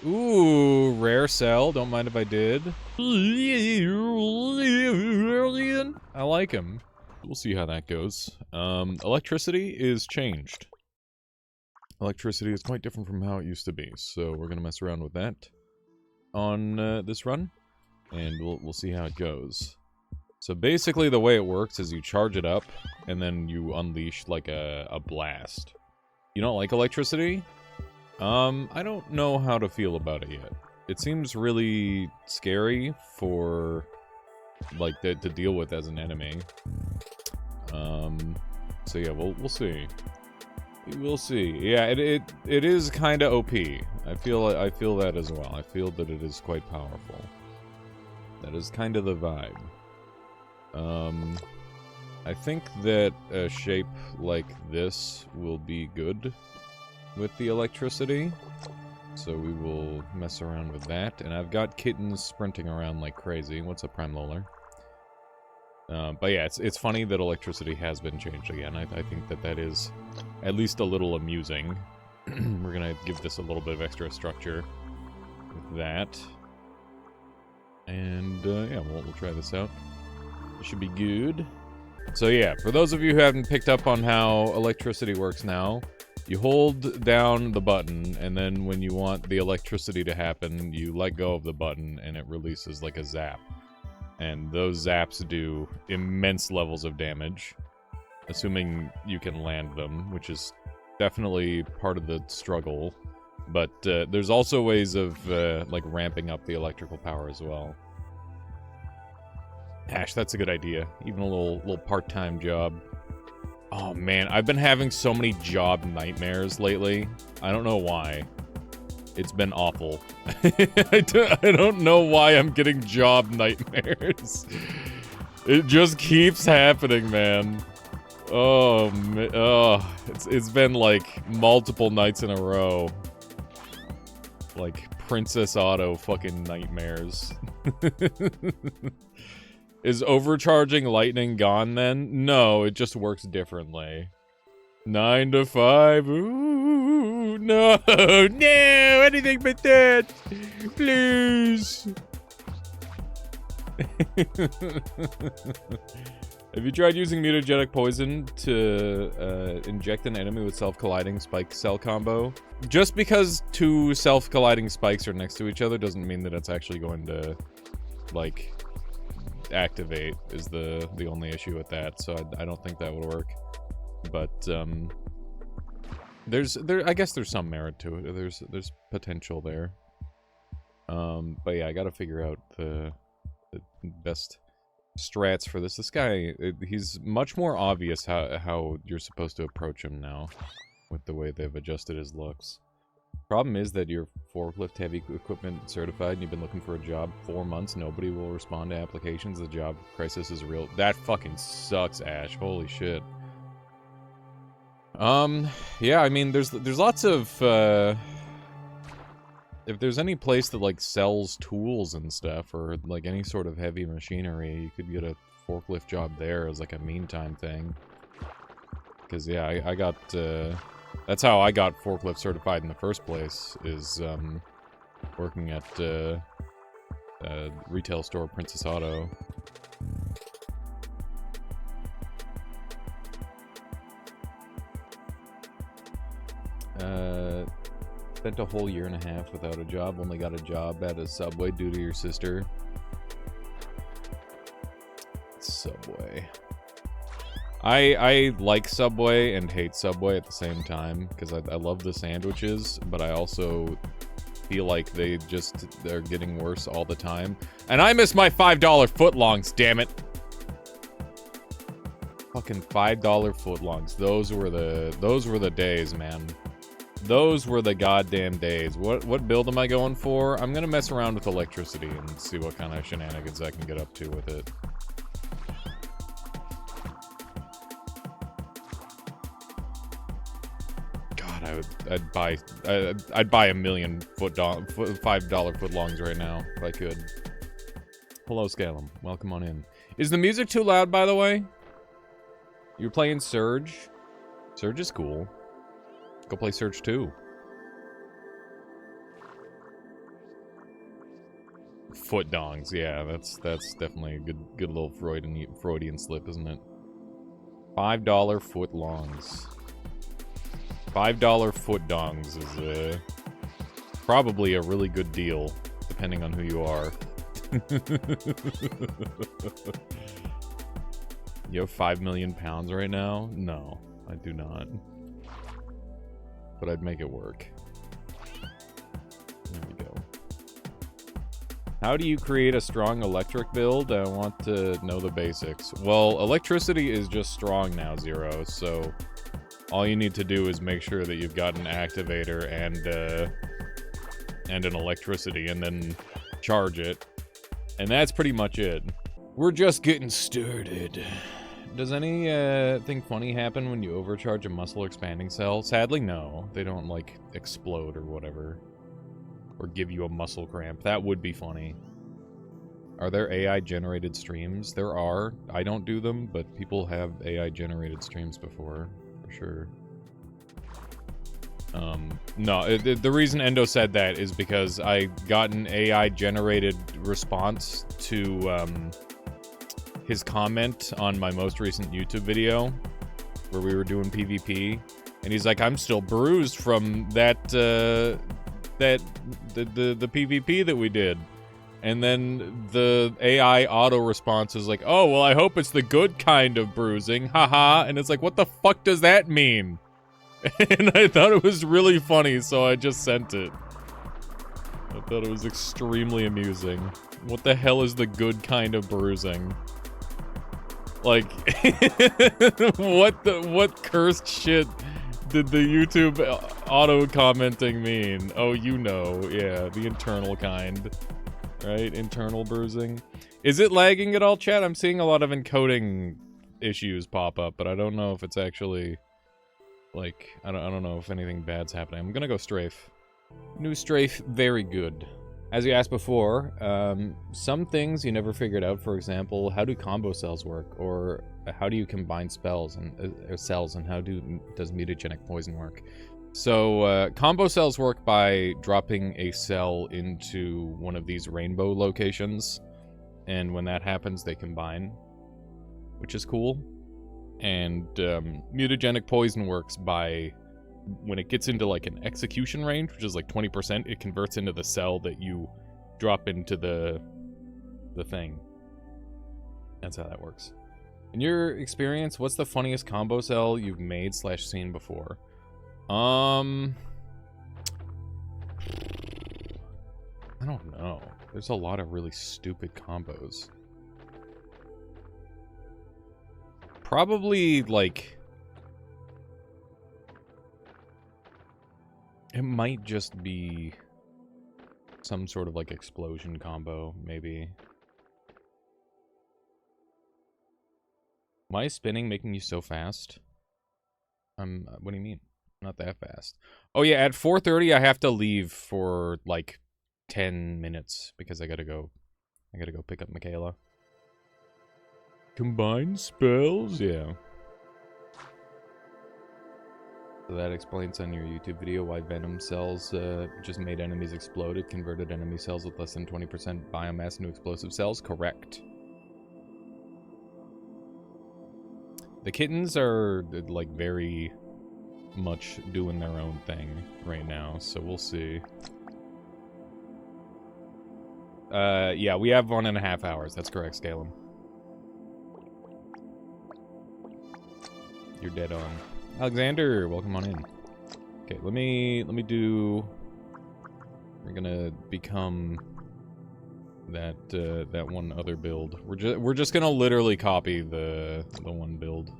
Ooh, rare cell. Don't mind if I did. I like him. We'll see how that goes. Electricity is changed. Electricity is quite different from how it used to be, so we're gonna mess around with that on this run, and we'll see how it goes. So basically the way it works is you charge it up, and then you unleash like a blast. You don't like electricity? I don't know how to feel about it yet. It seems really scary for, like, to deal with as an enemy. So yeah, we'll see. We'll see. Yeah, it is kind of OP. I feel that as well. I feel that it is quite powerful. That is kind of the vibe. I think that a shape like this will be good with the electricity, so we will mess around with that. And I've got kittens sprinting around like crazy. What's up, Prime Loler? But yeah, it's funny that electricity has been changed again. I think that is at least a little amusing. We're gonna give this a little bit of extra structure with that. And yeah, we'll try this out. It should be good. So yeah, for those of you who haven't picked up on how electricity works now, you hold down the button, and then when you want the electricity to happen, you let go of the button, and it releases like a zap. And those zaps do immense levels of damage, assuming you can land them, which is definitely part of the struggle. But there's also ways of like ramping up the electrical power as well. Ash, that's a good idea. Even a little part-time job. Oh man, I've been having so many job nightmares lately. I don't know why. It's been awful. I don't know why I'm getting job nightmares. It just keeps happening, man. Oh, it's been like multiple nights in a row. Like Princess Auto fucking nightmares. Is overcharging lightning gone then? No, it just works differently. 9 to 5. Ooh, no, no, anything but that. Please. Have you tried using mutagenic poison to inject an enemy with self-colliding spike cell combo? Just because two self-colliding spikes are next to each other doesn't mean that it's actually going to, like, activate is the only issue with that, so I don't think that would work. But I guess there's some merit to it. There's potential there. But yeah, I gotta figure out the best strats for this. This guy, he's much more obvious how you're supposed to approach him now with the way they've adjusted his looks. Problem is that you're forklift heavy equipment certified and you've been looking for a job 4 months. Nobody will respond to applications. The job crisis is real. That fucking sucks, Ash. Holy shit. Yeah, I mean, there's lots of, if there's any place that, like, sells tools and stuff, or, like, any sort of heavy machinery, you could get a forklift job there as, like, a meantime thing. Because, yeah, I got, that's how I got forklift certified in the first place, is, working at, retail store Princess Auto. Spent a whole year and a half without a job, only got a job at a Subway due to your sister. Subway. I like Subway and hate Subway at the same time, because I love the sandwiches, but I also feel like they're getting worse all the time. And I miss my $5 footlongs, damn it! Fucking $5 footlongs. Those were the days, man. Those were the goddamn days. What build am I going for? I'm gonna mess around with electricity and see what kind of shenanigans I can get up to with it. God, I'd buy a million $5 footlongs right now if I could. Hello, Scalum. Welcome on in. Is the music too loud, by the way? You're playing Surge? Surge is cool. Go play Surge 2. foot dongs. Yeah, that's definitely a good little Freudian slip, isn't it? $5 foot longs. $5 foot dongs is probably a really good deal, depending on who you are. You have 5 million pounds right now? No, I do not. But I'd make it work. There we go. How do you create a strong electric build? I want to know the basics. Well, electricity is just strong now, Zero, so all you need to do is make sure that you've got an activator and an electricity, and then charge it. And that's pretty much it. We're just getting started. Does anything funny happen when you overcharge a muscle expanding cell? Sadly, no. They don't, like, explode or whatever. Or give you a muscle cramp. That would be funny. Are there AI-generated streams? There are. I don't do them, but people have AI-generated streams before, for sure. No, the reason Endo said that is because I got an AI-generated response to, his comment on my most recent YouTube video, where we were doing PvP, and he's like, I'm still bruised from that, the PvP that we did. And then the AI auto response is like, oh, well, I hope it's the good kind of bruising, haha, and it's like, what the fuck does that mean? And I thought it was really funny, so I just sent it. I thought it was extremely amusing. What the hell is the good kind of bruising? Like, what cursed shit did the YouTube auto-commenting mean? Oh, you know, yeah, the internal kind. Right? Internal bruising. Is it lagging at all, chat? I'm seeing a lot of encoding issues pop up, but I don't know if it's actually, like, I don't know if anything bad's happening. I'm gonna go strafe. New strafe, very good. As you asked before, some things you never figured out. For example, how do combo cells work, or how do you combine spells and cells, and how does mutagenic poison work? So combo cells work by dropping a cell into one of these rainbow locations, and when that happens, they combine, which is cool. And mutagenic poison works by, when it gets into like an execution range, which is like 20%, it converts into the cell that you drop into the thing. That's how that works. In your experience, what's the funniest combo cell you've made / seen before? I don't know. There's a lot of really stupid combos. Probably, like, it might just be some sort of, like, explosion combo, maybe. Why is spinning making you so fast? What do you mean? Not that fast. Oh yeah, at 4:30 I have to leave for, like, 10 minutes, because I gotta go pick up Michaela. Combine spells? Yeah. So that explains on your YouTube video why venom cells just made enemies explode. It converted enemy cells with less than 20% biomass into explosive cells. Correct. The kittens are, like, very much doing their own thing right now, so we'll see. Yeah, we have 1.5 hours. That's correct, Scalem. You're dead on. Alexander, welcome on in. Okay, let me do. We're gonna become that that one other build. We're just gonna literally copy the one build.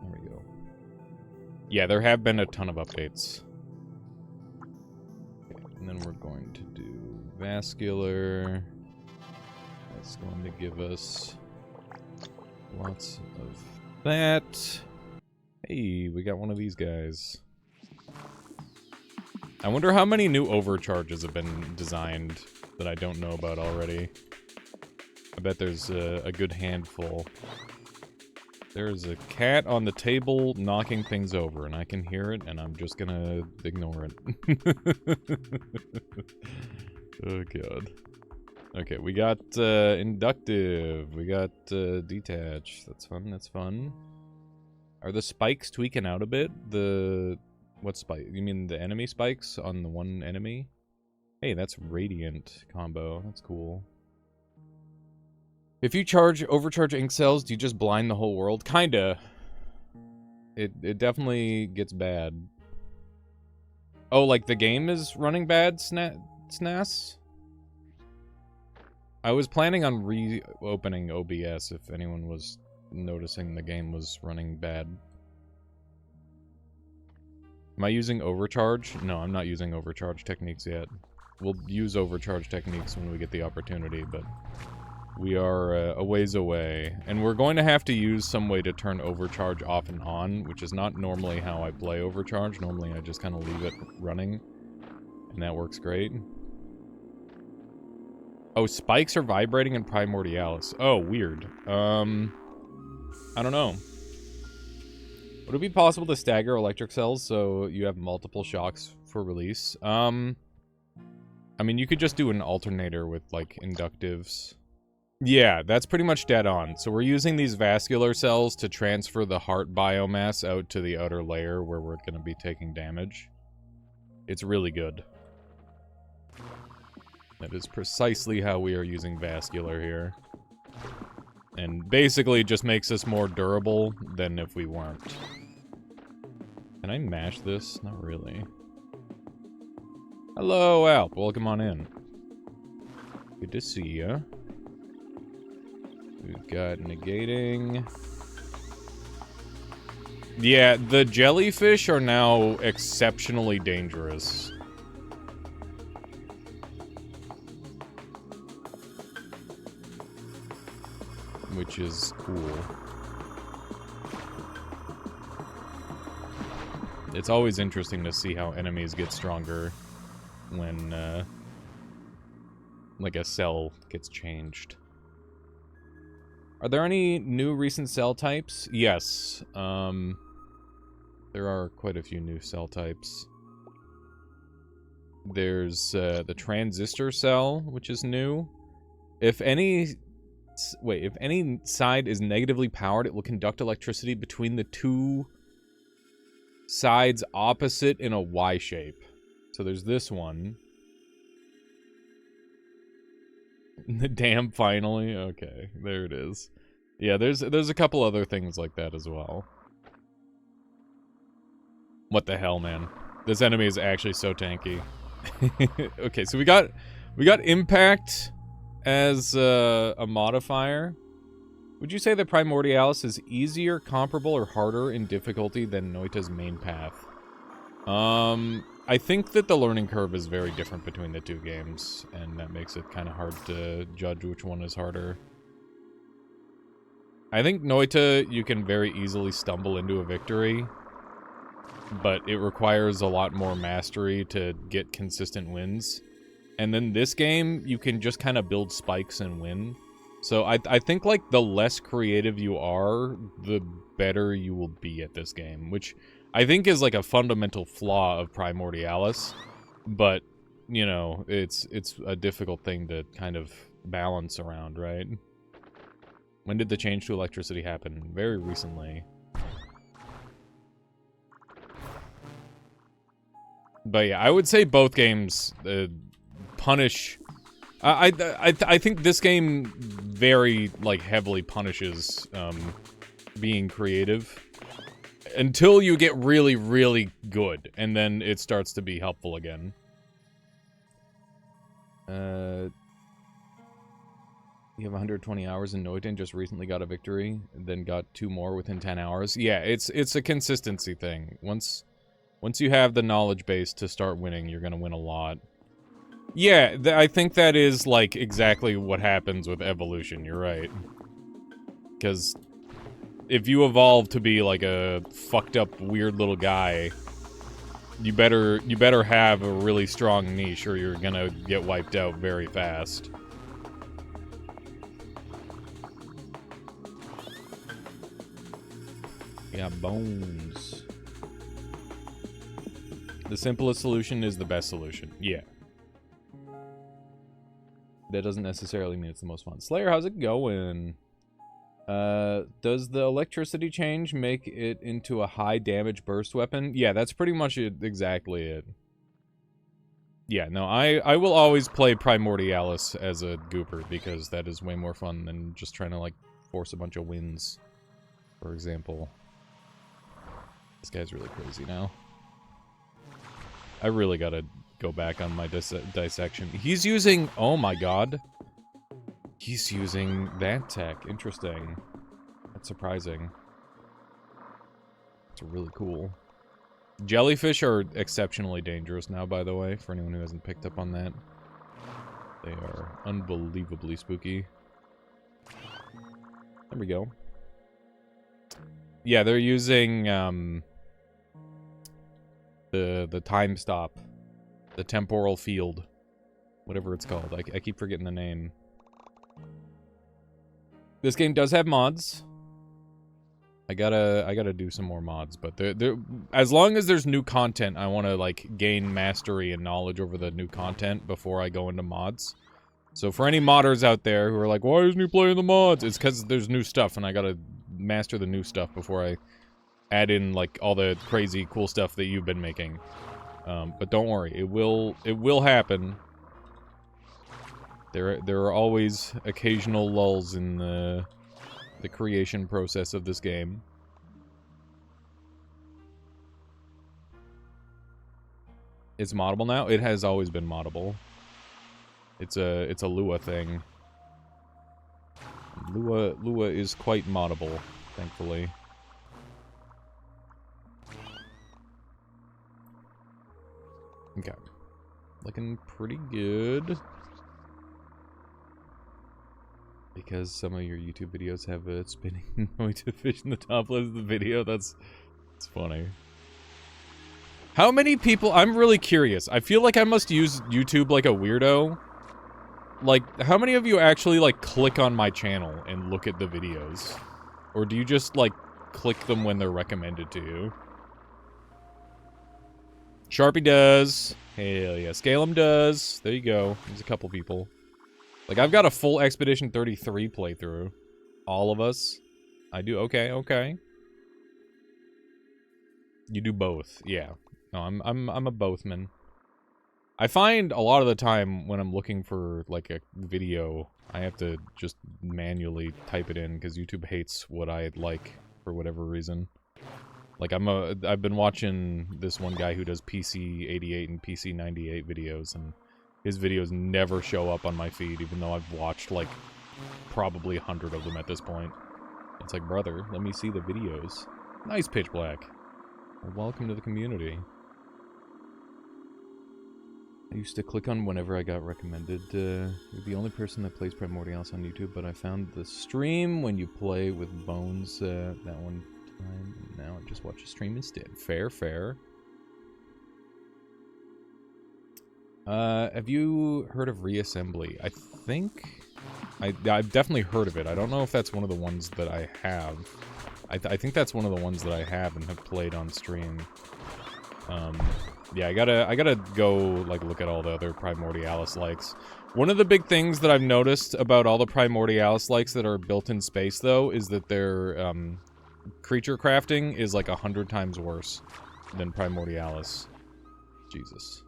There we go. Yeah, there have been a ton of updates. Okay, and then we're going to do vascular. That's going to give us lots of that. Hey, we got one of these guys. I wonder how many new overcharges have been designed that I don't know about already. I bet there's a good handful. There's a cat on the table knocking things over, and I can hear it, and I'm just gonna ignore it. Oh god. Okay, we got inductive. We got detach. That's fun. That's fun. Are the spikes tweaking out a bit? What spike? You mean the enemy spikes on the one enemy? Hey, that's radiant combo. That's cool. If you overcharge ink cells, do you just blind the whole world? Kinda. It definitely gets bad. Oh, like the game is running bad, SNAS? I was planning on reopening OBS if anyone was noticing the game was running bad. Am I using overcharge? No, I'm not using overcharge techniques yet. We'll use overcharge techniques when we get the opportunity, but we are a ways away. And we're going to have to use some way to turn overcharge off and on, which is not normally how I play overcharge. Normally I just kind of leave it running, and that works great. Oh, spikes are vibrating in Primordialis. Oh, weird. I don't know. Would it be possible to stagger electric cells so you have multiple shocks for release? I mean, you could just do an alternator with, like, inductives. Yeah, that's pretty much dead on. So we're using these vascular cells to transfer the heart biomass out to the outer layer where we're going to be taking damage. It's really good. That is precisely how we are using vascular here. And basically just makes us more durable than if we weren't. Can I mash this? Not really. Hello, Alp. Welcome on in. Good to see ya. We've got negating. Yeah, the jellyfish are now exceptionally dangerous. Which is cool. It's always interesting to see how enemies get stronger when, like, a cell gets changed. Are there any new recent cell types? Yes. There are quite a few new cell types. There's, the transistor cell, which is new. If any side is negatively powered, it will conduct electricity between the two sides opposite in a Y shape. So there's this one. The dam finally? Okay, there it is. Yeah, there's a couple other things like that as well. What the hell, man? This enemy is actually so tanky. Okay, so we got impact as a modifier. Would you say that Primordialis is easier, comparable, or harder in difficulty than Noita's main path? I think that the learning curve is very different between the two games, and that makes it kind of hard to judge which one is harder. I think Noita, you can very easily stumble into a victory, but it requires a lot more mastery to get consistent wins. And then this game, you can just kind of build spikes and win. So I think, like, the less creative you are, the better you will be at this game, which I think is, like, a fundamental flaw of Primordialis. But, you know, it's a difficult thing to kind of balance around, right? When did the change to electricity happen? Very recently. But yeah, I would say both games punish. I think this game very, like, heavily punishes being creative until you get really, really good, and then it starts to be helpful again. You have 120 hours in Noita and just recently got a victory, and then got 2 more within 10 hours. Yeah, it's a consistency thing. Once you have the knowledge base to start winning, you're gonna win a lot. Yeah, I think that is, like, exactly what happens with evolution, you're right. Because if you evolve to be, like, a fucked up, weird little guy, you better have a really strong niche or you're gonna get wiped out very fast. Yeah, bones. The simplest solution is the best solution. Yeah. that doesn't necessarily mean it's the most fun. Slayer, how's it going? Does the electricity change make it into a high damage burst weapon? Yeah, that's pretty much it, exactly it. Yeah, no, I will always play Primordialis as a gooper, because that is way more fun than just trying to, like, force a bunch of wins, for example. This guy's really crazy now. I really gotta go back on my dissection. He's using... Oh my god. He's using that tech. Interesting. That's surprising. It's really cool. Jellyfish are exceptionally dangerous now, by the way, for anyone who hasn't picked up on that. They are unbelievably spooky. There we go. Yeah, they're using, the time stop. The temporal field. Whatever it's called. I keep forgetting the name. This game does have mods. I gotta do some more mods, but as long as there's new content, I want to, like, gain mastery and knowledge over the new content before I go into mods. So for any modders out there who are like, why isn't he playing the mods? It's because there's new stuff, and I gotta master the new stuff before I add in, like, all the crazy cool stuff that you've been making. But don't worry, it will happen. There are always occasional lulls in the creation process of this game. It's moddable now? It has always been moddable. It's a Lua thing. Lua is quite moddable, thankfully. Okay. Looking pretty good. Because some of your YouTube videos have a spinning noise to fish in the top left of the video. It's funny. How many people... I'm really curious. I feel like I must use YouTube like a weirdo. Like, how many of you actually, like, click on my channel and look at the videos? Or do you just, like, click them when they're recommended to you? Sharpie does. Hell yeah. Scalem does. There you go. There's a couple people. Like, I've got a full Expedition 33 playthrough. All of us. I do. Okay, okay. You do both. Yeah. No, I'm a bothman. I find a lot of the time when I'm looking for, like, a video, I have to just manually type it in because YouTube hates what I like for whatever reason. Like, I've been watching this one guy who does PC 88 and PC 98 videos, and his videos never show up on my feed, even though I've watched, like, probably 100 of them at this point. It's like, brother, let me see the videos. Nice, Pitch Black. Well, welcome to the community. I used to click on whenever I got recommended. You're the only person that plays Primordialis on YouTube, but I found the stream when you play with Bones that one time, and now I just watch a stream instead. Fair, fair. Have you heard of Reassembly? I think... I've definitely heard of it. I don't know if that's one of the ones that I have. I think that's one of the ones that I have and have played on stream. Yeah, I gotta go, like, look at all the other Primordialis likes. One of the big things that I've noticed about all the Primordialis likes that are built in space, though, is that their, creature crafting is, like, 100 times worse than Primordialis. Jesus.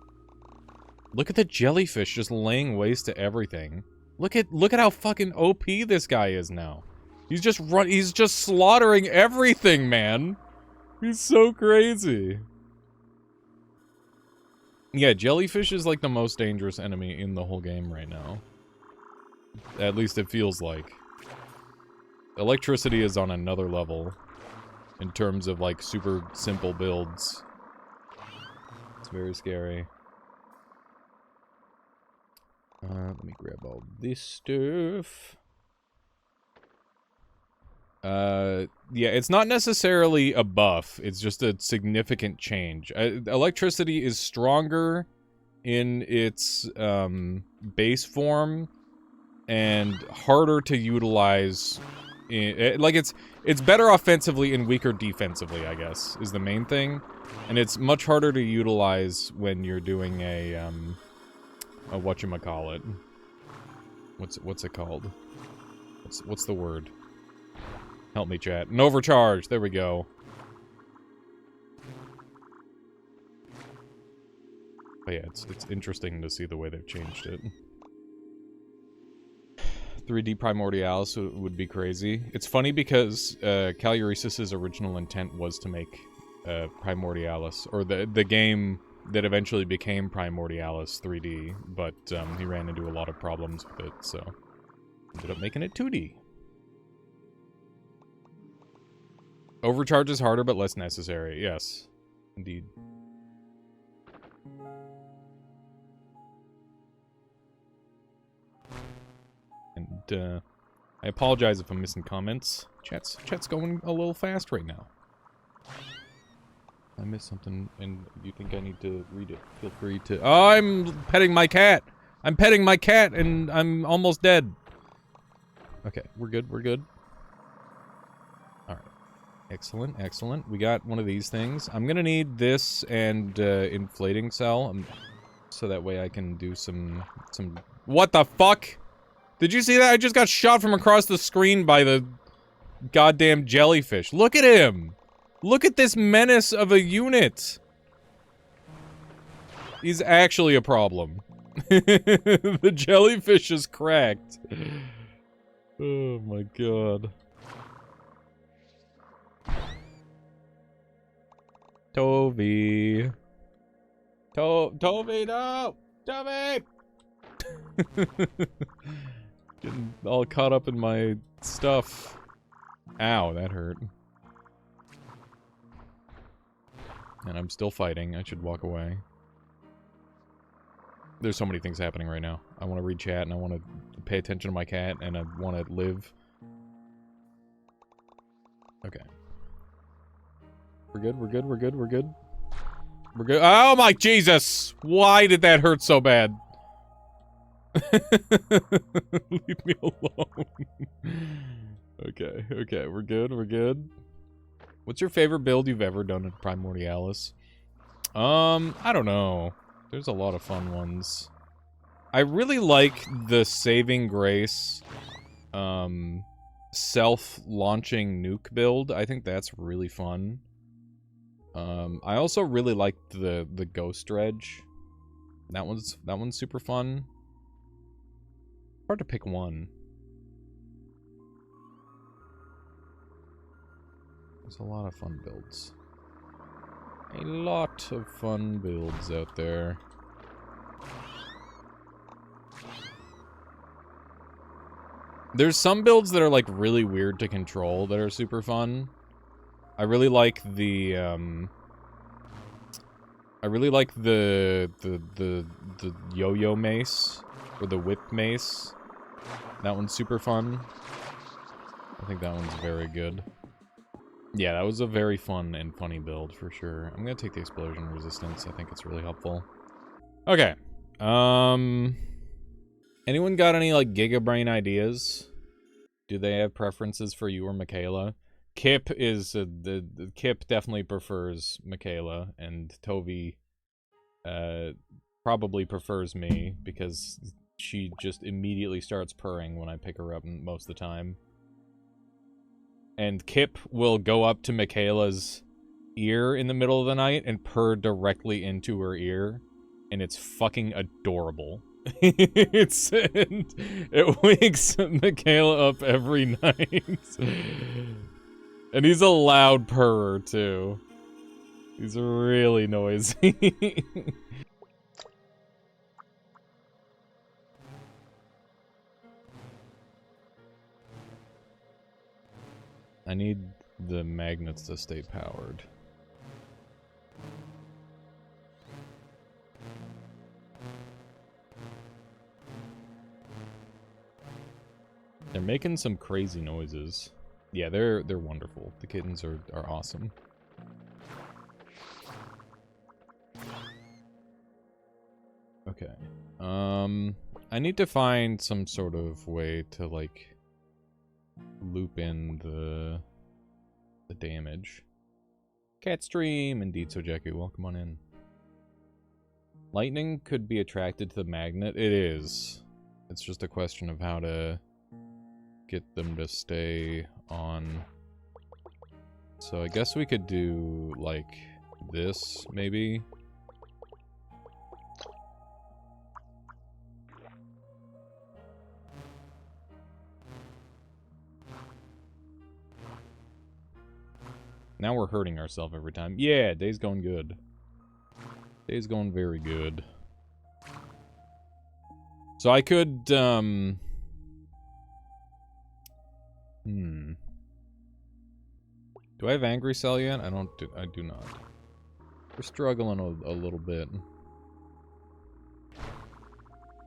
Look at the jellyfish just laying waste to everything. Look at how fucking OP this guy is now. He's just slaughtering everything, man. He's so crazy. Yeah, jellyfish is like the most dangerous enemy in the whole game right now. At least it feels like. Electricity is on another level in terms of, like, super simple builds. It's very scary. Let me grab all this stuff. Yeah, it's not necessarily a buff. It's just a significant change. Electricity is stronger in its, base form and harder to utilize. Like, it's better offensively and weaker defensively, I guess, is the main thing. And it's much harder to utilize when you're doing a whatchamacallit. What's it called? What's the word? Help me, chat. An overcharge. There we go. But yeah, it's interesting to see the way they've changed it. 3D Primordialis would be crazy. It's funny because Caluresis' original intent was to make Primordialis, or the game that eventually became Primordialis 3D, but he ran into a lot of problems with it, so ended up making it 2D. Overcharge is harder but less necessary. Yes, indeed. And I apologize if I'm missing comments. Chat's going a little fast right now. I missed something, and you think I need to read it? Feel free to. Oh, I'm petting my cat. I'm petting my cat, and I'm almost dead. Okay, we're good. We're good. All right. Excellent, excellent. We got one of these things. I'm gonna need this and inflating cell, so that way I can do some. What the fuck? Did you see that? I just got shot from across the screen by the goddamn jellyfish. Look at him! Look at this menace of a unit! He's actually a problem. The jellyfish is cracked. Oh my god. Toby. Toby, no! Toby! Getting all caught up in my stuff. Ow, that hurt. And I'm still fighting. I should walk away. There's so many things happening right now. I want to read chat, and I want to pay attention to my cat, and I want to live. Okay. We're good, we're good, we're good, we're good. We're good. Oh my Jesus! Why did that hurt so bad? Leave me alone. Okay, okay, we're good, we're good. What's your favorite build you've ever done in Primordialis? I don't know. There's a lot of fun ones. I really like the Saving Grace, self-launching nuke build. I think that's really fun. I also really like the Ghost Dredge. That one's super fun. Hard to pick one. There's a lot of fun builds. A lot of fun builds out there. There's some builds that are like really weird to control that are super fun. I really like the yo-yo mace or the whip mace. That one's super fun. I think that one's very good. Yeah, that was a very fun and funny build for sure. I'm gonna take the explosion resistance. I think it's really helpful. Okay. Anyone got any like Gigabrain ideas? Do they have preferences for you or Michaela? Kip is the Kip definitely prefers Michaela, and Toby probably prefers me because she just immediately starts purring when I pick her up most of the time. And Kip will go up to Michaela's ear in the middle of the night and purr directly into her ear, and it's fucking adorable. It wakes Michaela up every night. And he's a loud purrer, too. He's really noisy. I need the magnets to stay powered. They're making some crazy noises. Yeah, they're wonderful. The kittens are awesome. Okay. I need to find some sort of way to like loop in the damage. Cat stream, indeed, Sojeku, welcome on in. Lightning could be attracted to the magnet. It is. It's just a question of how to get them to stay on. So I guess we could do, like, this, maybe? Now we're hurting ourselves every time. Yeah, day's going good. Day's going very good. So I could, Do I have Angry Cell yet? I do not. We're struggling a little bit.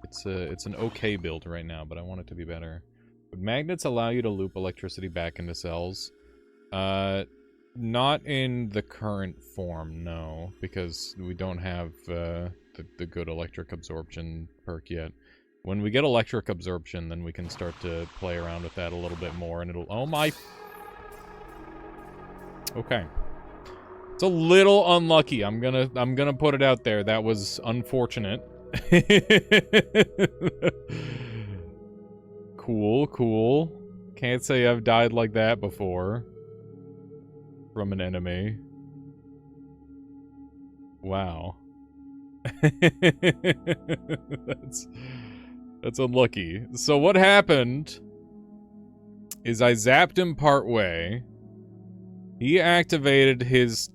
It's an okay build right now, but I want it to be better. Would magnets allow you to loop electricity back into cells? Not in the current form, no, because we don't have the good electric absorption perk yet. When we get electric absorption, then we can start to play around with that a little bit more, and it'll... Oh my... Okay. It's a little unlucky. I'm gonna put it out there. That was unfortunate. Cool. Can't say I've died like that before. From an enemy. Wow. That's unlucky. So what happened is I zapped him partway. He activated his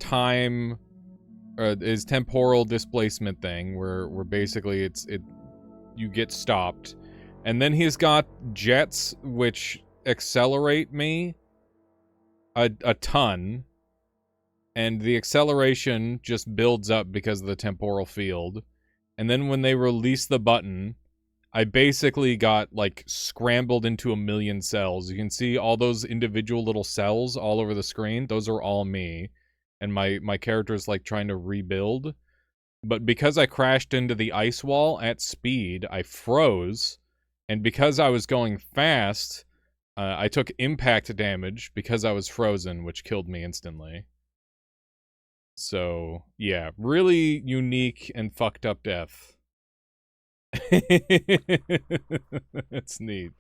his temporal displacement thing, where basically you get stopped, and then he's got jets which accelerate me a ton, and the acceleration just builds up because of the temporal field, and then when they release the button, I basically got, like, scrambled into a million cells. You can see all those individual little cells all over the screen. Those are all me. And my character's, like, trying to rebuild. But because I crashed into the ice wall at speed, I froze. And because I was going fast, I took impact damage because I was frozen, which killed me instantly. So, yeah. Really unique and fucked up death. That's neat.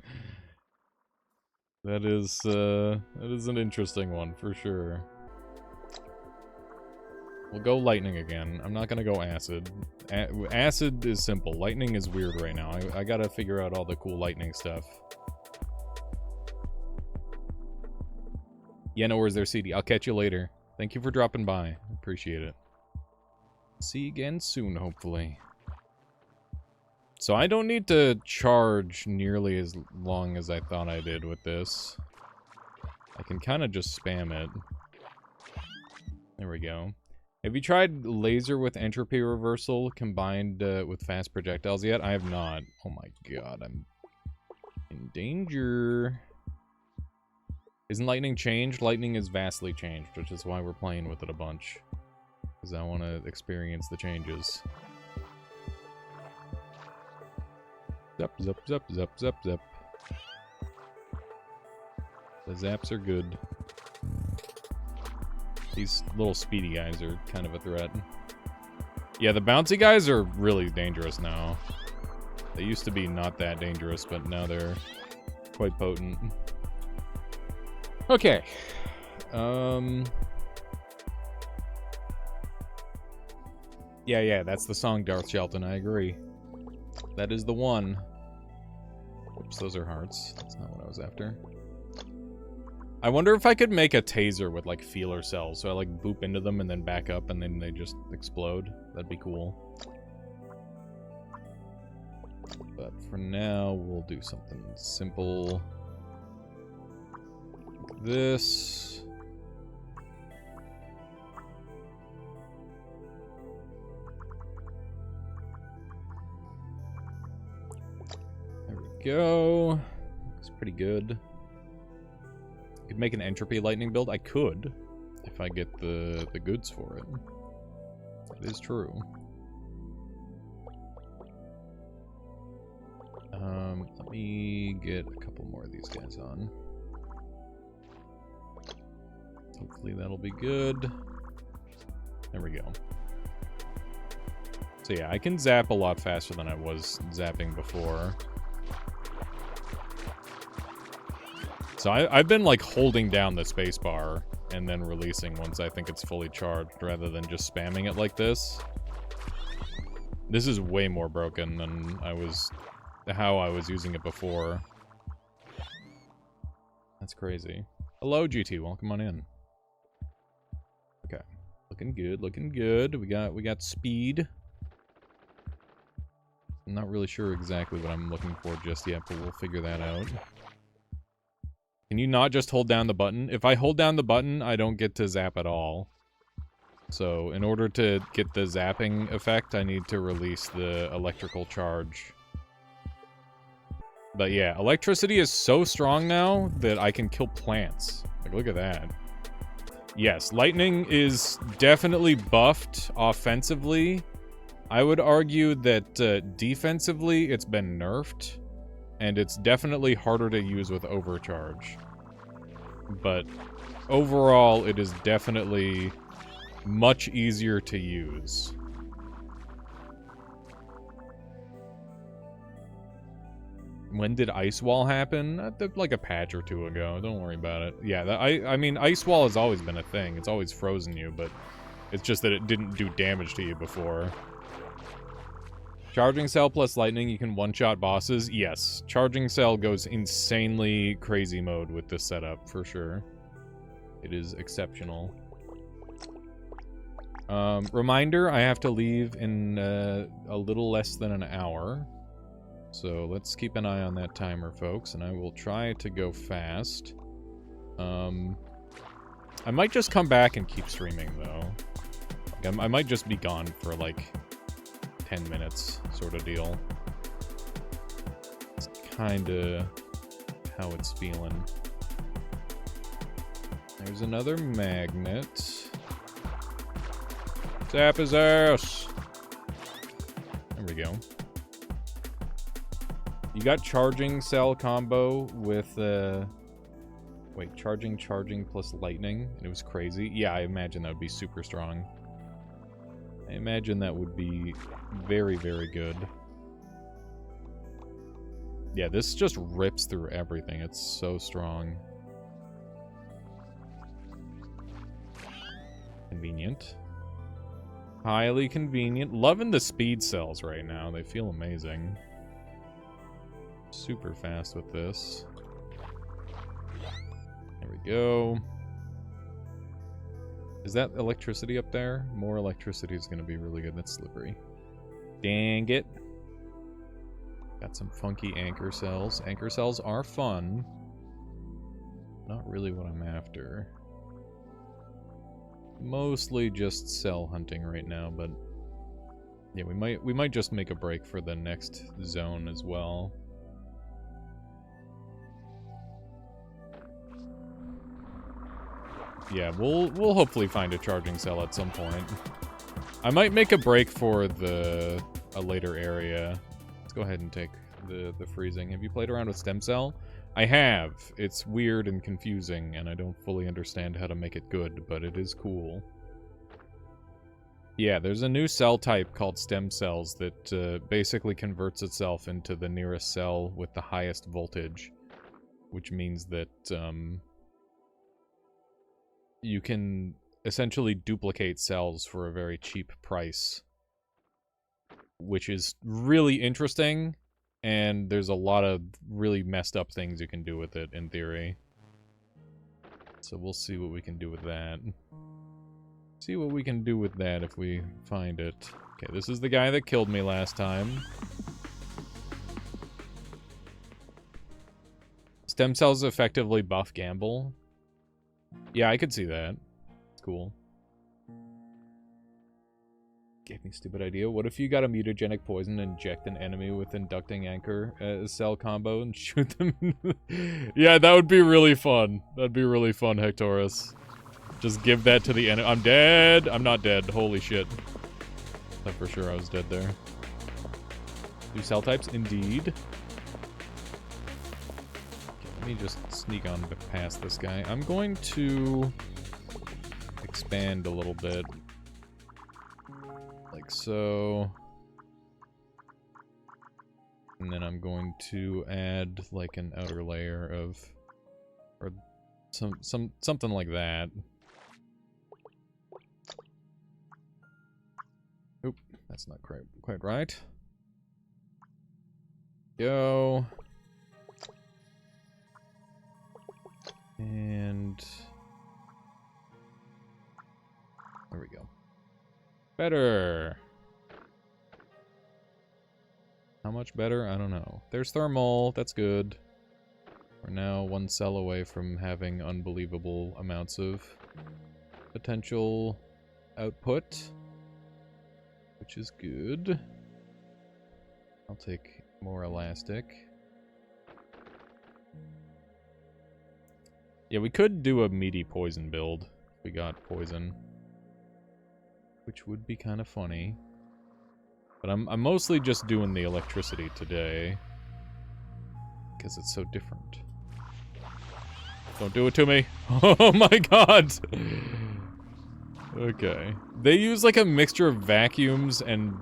That is an interesting one for sure. We'll go lightning again. I'm not gonna go acid. Acid is simple. Lightning is weird right now. I gotta figure out all the cool lightning stuff. Yeah, no worries there, CD. I'll catch you later. Thank you for dropping by. Appreciate it. See you again soon, hopefully. So I don't need to charge nearly as long as I thought I did with this. I can kind of just spam it. There we go. Have you tried laser with entropy reversal combined with fast projectiles yet? I have not. Oh my god, I'm in danger. Isn't lightning changed? Lightning is vastly changed, which is why we're playing with it a bunch. Because I want to experience the changes. Zap, zap, zap, zap, zap, zap. The zaps are good. These little speedy guys are kind of a threat. Yeah, the bouncy guys are really dangerous now. They used to be not that dangerous, but now they're quite potent. Okay. Yeah, that's the song, Darth Shelton, I agree. That is the one. Oops, those are hearts. That's not what I was after. I wonder if I could make a taser with, like, feeler cells. So I, like, boop into them and then back up and then they just explode. That'd be cool. But for now, we'll do something simple. Like this. There we go. Looks pretty good. Could make an entropy lightning build. I could, if I get the goods for it. That is true. Let me get a couple more of these guys on. Hopefully that'll be good. There we go. So yeah, I can zap a lot faster than I was zapping before. So I've been, like, holding down the spacebar and then releasing once I think it's fully charged, rather than just spamming it like this. This is way more broken than how I was using it before. That's crazy. Hello, GT. Welcome on in. Okay. Looking good, looking good. We got speed. I'm not really sure exactly what I'm looking for just yet, but we'll figure that out. Can you not just hold down the button? If I hold down the button, I don't get to zap at all. So, in order to get the zapping effect, I need to release the electrical charge. But yeah, electricity is so strong now that I can kill plants. Like, look at that. Yes, lightning is definitely buffed offensively. I would argue that defensively it's been nerfed, and it's definitely harder to use with overcharge. But overall, it is definitely much easier to use. When did Ice Wall happen? Like a patch or two ago. Don't worry about it. Yeah, I mean, Ice Wall has always been a thing. It's always frozen you, but it's just that it didn't do damage to you before. Charging Cell plus Lightning, you can one-shot bosses. Yes, Charging Cell goes insanely crazy mode with this setup, for sure. It is exceptional. Reminder, I have to leave in a little less than an hour. So let's keep an eye on that timer, folks, and I will try to go fast. I might just come back and keep streaming, though. Like, I might just be gone for, like, 10 minutes, sort of deal. It's kinda how it's feeling. There's another magnet. Zap his ass! There we go. You got Charging Cell combo with, wait, charging plus lightning, and it was crazy. Yeah, I imagine that would be super strong. I imagine that would be very, very good. Yeah, this just rips through everything. It's so strong. Convenient. Highly convenient. Loving the speed cells right now. They feel amazing. Super fast with this. There we go. Is that electricity up there? More electricity is going to be really good. That's slippery. Dang it. Got some funky anchor cells. Anchor cells are fun. Not really what I'm after. Mostly just cell hunting right now, but yeah, we might just make a break for the next zone as well. Yeah, we'll hopefully find a charging cell at some point. I might make a break for a later area. Let's go ahead and take the freezing. Have you played around with stem cell? I have. It's weird and confusing, and I don't fully understand how to make it good, but it is cool. Yeah, there's a new cell type called stem cells that basically converts itself into the nearest cell with the highest voltage, which means that you can essentially duplicate cells for a very cheap price, which is really interesting, and there's a lot of really messed up things you can do with it, in theory. So we'll see what we can do with that. See what we can do with that if we find it. Okay, this is the guy that killed me last time. Stem cells effectively buff Gamble. Yeah, I could see that. It's cool. Gave me a stupid idea. What if you got a mutagenic poison and inject an enemy with inducting anchor cell combo and shoot them? Yeah, that would be really fun. That'd be really fun, Hectorus. Just give that to the enemy. I'm dead! I'm not dead. Holy shit. I thought for sure I was dead there. New cell types? Indeed. Okay, let me just sneak on past this guy. I'm going to expand a little bit. Like so. And then I'm going to add like an outer layer of Or something like that. Oop, that's not quite right. Go. And there we go. Better. How much better? I don't know. There's thermal. That's good. We're now one cell away from having unbelievable amounts of potential output, which is good. I'll take more elastic. Yeah, we could do a meaty poison build if we got poison, which would be kind of funny. But I'm mostly just doing the electricity today because it's so different. Don't do it to me. Oh my god. Okay. They use like a mixture of vacuums and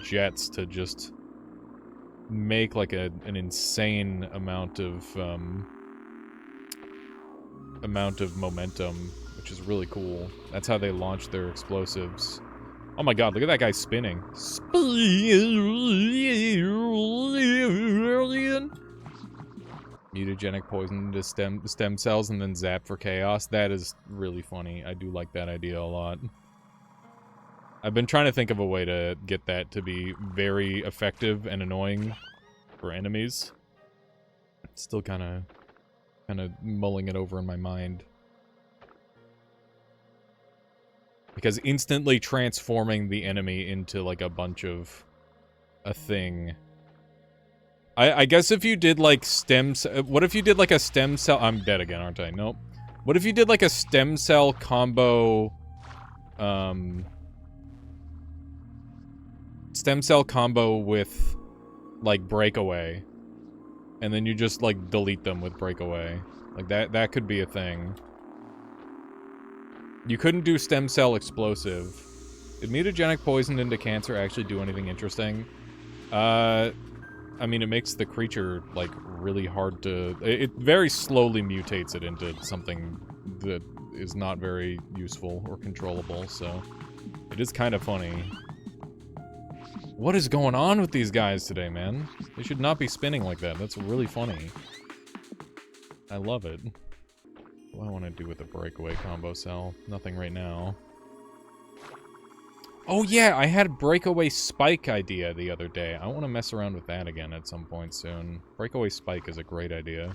jets to just make like an insane amount of momentum, which is really cool. That's how they launch their explosives. Oh my god, look at that guy spinning. Mutagenic poison to stem cells and then zap for chaos. That is really funny. I do like that idea a lot. I've been trying to think of a way to get that to be very effective and annoying for enemies. Still kind of mulling it over in my mind. Because instantly transforming the enemy into like a bunch of a thing. I guess if you did like what if you did like a stem cell? I'm dead again, aren't I? Nope. What if you did like a stem cell combo? Stem cell combo with like breakaway, and then you just like delete them with breakaway. Like that could be a thing. You couldn't do stem cell explosive. Did mutagenic poison into cancer actually do anything interesting? I mean, it makes the creature, like, really hard to... It very slowly mutates it into something that is not very useful or controllable, so... It is kind of funny. What is going on with these guys today, man? They should not be spinning like that. That's really funny. I love it. What do I want to do with the breakaway combo cell? Nothing right now. Oh yeah, I had a breakaway spike idea the other day. I want to mess around with that again at some point soon. Breakaway spike is a great idea.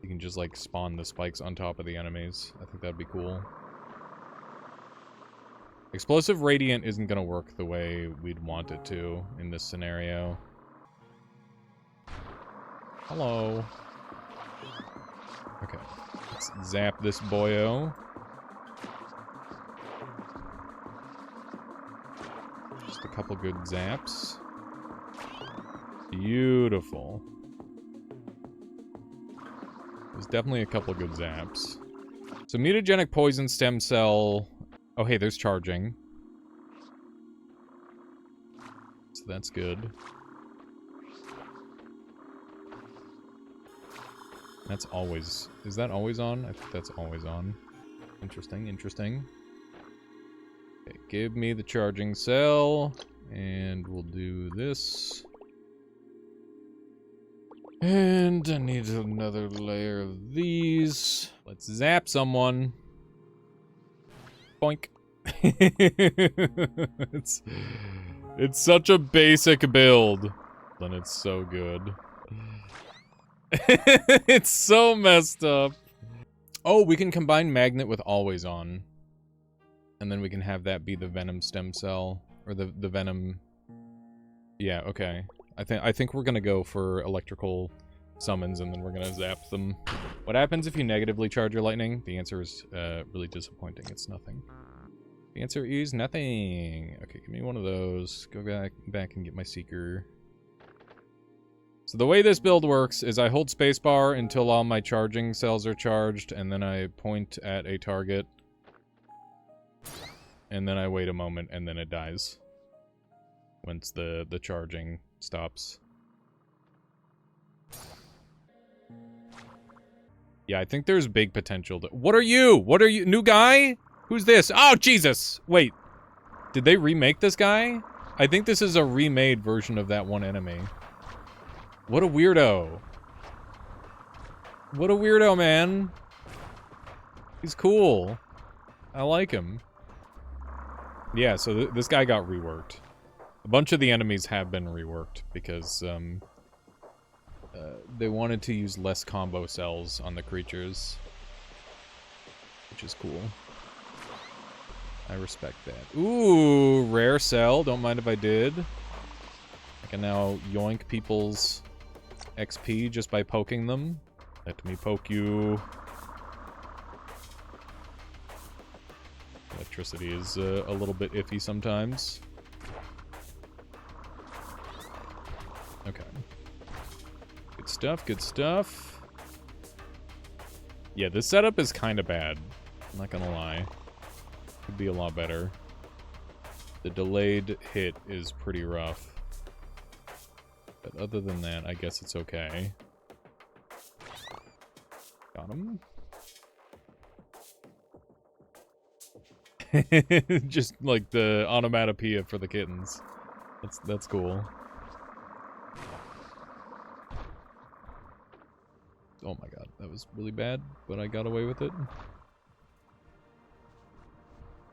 You can just like spawn the spikes on top of the enemies. I think that'd be cool. Explosive Radiant isn't gonna work the way we'd want it to in this scenario. Hello. Okay, let's zap this boyo. Just a couple good zaps. Beautiful. There's definitely a couple good zaps. So mutagenic poison stem cell... Oh hey, there's charging. So that's good. That's always... Is that always on? I think that's always on. Interesting, interesting. Okay, give me the charging cell. And we'll do this. And I need another layer of these. Let's zap someone. Boink. It's such a basic build. And it's so good. It's so messed up. Oh, we can combine magnet with always on. And then we can have that be the venom stem cell. Or the venom... Yeah, okay. I think we're gonna go for electrical summons and then we're gonna zap them. What happens if you negatively charge your lightning? The answer is really disappointing. It's nothing. The answer is nothing. Okay, give me one of those. Go back and get my seeker. So the way this build works is I hold spacebar until all my charging cells are charged, and then I point at a target. And then I wait a moment, and then it dies. Once the charging stops. Yeah, I think there's big potential. What are you? What are you? New guy? Who's this? Oh, Jesus! Wait. Did they remake this guy? I think this is a remade version of that one enemy. What a weirdo. What a weirdo, man. He's cool. I like him. Yeah, so this guy got reworked. A bunch of the enemies have been reworked because they wanted to use less combo cells on the creatures, which is cool. I respect that. Ooh, rare cell. Don't mind if I did. I can now yoink people's XP just by poking them. Let me poke you. Electricity is a little bit iffy sometimes. Okay. Good stuff, good stuff. Yeah, this setup is kind of bad. I'm not gonna lie. Could be a lot better. The delayed hit is pretty rough. But other than that, I guess it's okay. Got him. Just like the onomatopoeia for the kittens. That's cool. Oh my god, that was really bad, but I got away with it.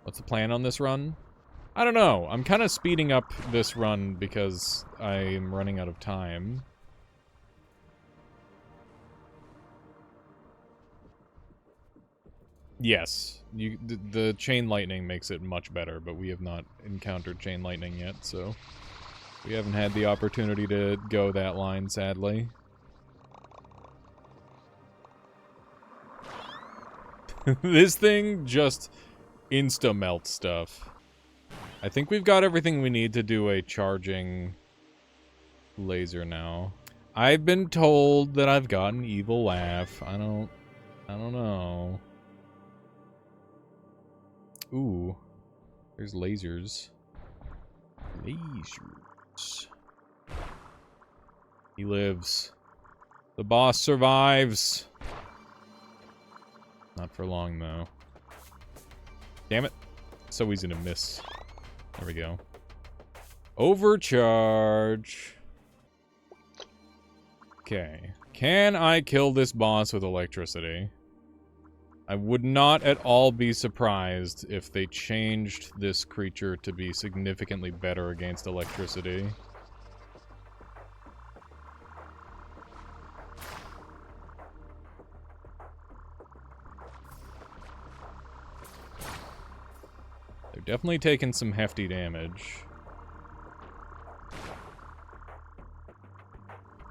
What's the plan on this run? I don't know. I'm kind of speeding up this run because I'm running out of time. Yes, the chain lightning makes it much better, but we have not encountered chain lightning yet, so we haven't had the opportunity to go that line, sadly. This thing just insta-melt stuff. I think we've got everything we need to do a charging laser now. I've been told that I've got an evil laugh. I don't know. Ooh. There's lasers. Lasers. He lives. The boss survives. Not for long, though. Damn it. So easy to miss. There we go. Overcharge. Okay. Can I kill this boss with electricity? I would not at all be surprised if they changed this creature to be significantly better against electricity. They're definitely taking some hefty damage.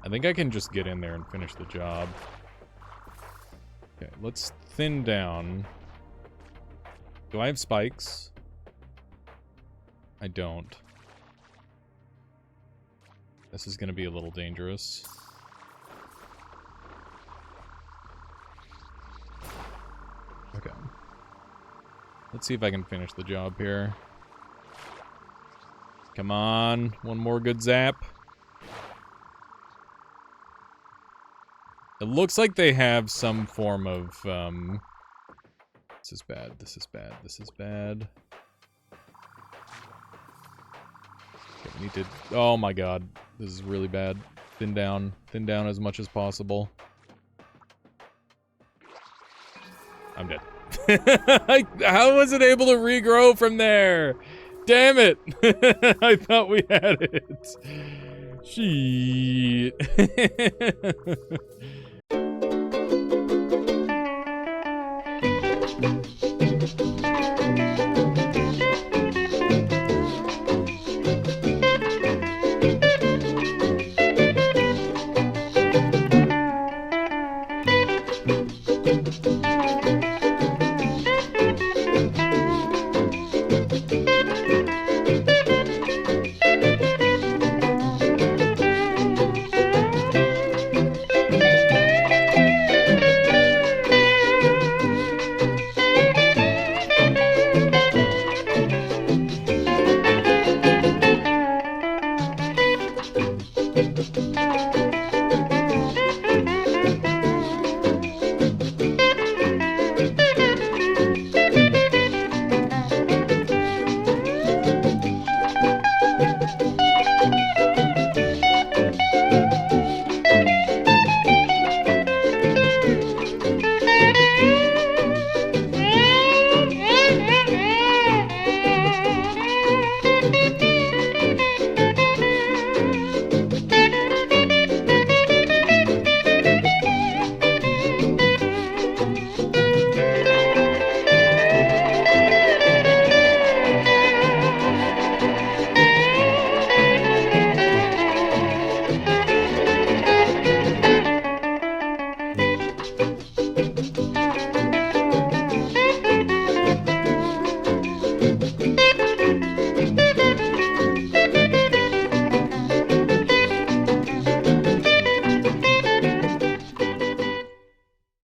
I think I can just get in there and finish the job. Okay, let's thin down. Do I have spikes? I don't. This is gonna be a little dangerous. Okay. Let's see if I can finish the job here. Come on, one more good zap. It looks like they have some form of, this is bad, this is bad, this is bad. Okay, we need to, oh my god, this is really bad. Thin down as much as possible. I'm dead. How was it able to regrow from there? Damn it! I thought we had it. Shit.